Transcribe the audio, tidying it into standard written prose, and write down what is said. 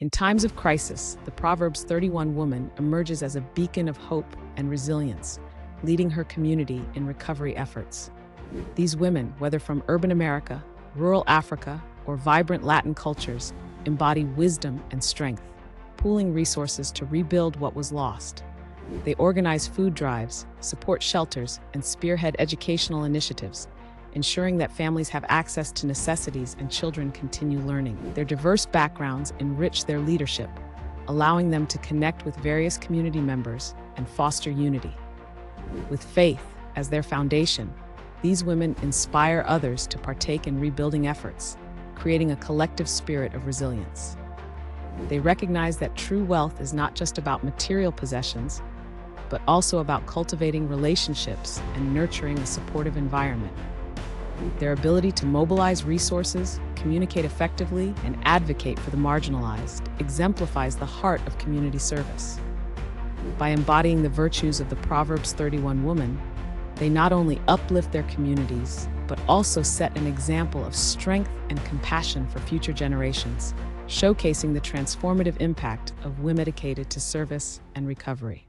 In times of crisis, the Proverbs 31 woman emerges as a beacon of hope and resilience, leading her community in recovery efforts. These women, whether from urban America, rural Africa, or vibrant Latin cultures, embody wisdom and strength, pooling resources to rebuild what was lost. They organize food drives, support shelters, and spearhead educational initiatives, ensuring that families have access to necessities and children continue learning. Their diverse backgrounds enrich their leadership, allowing them to connect with various community members and foster unity. With faith as their foundation, these women inspire others to partake in rebuilding efforts, creating a collective spirit of resilience. They recognize that true wealth is not just about material possessions, but also about cultivating relationships and nurturing a supportive environment. Their ability to mobilize resources, communicate effectively, and advocate for the marginalized exemplifies the heart of community service. By embodying the virtues of the Proverbs 31 woman, they not only uplift their communities, but also set an example of strength and compassion for future generations, showcasing the transformative impact of women dedicated to service and recovery.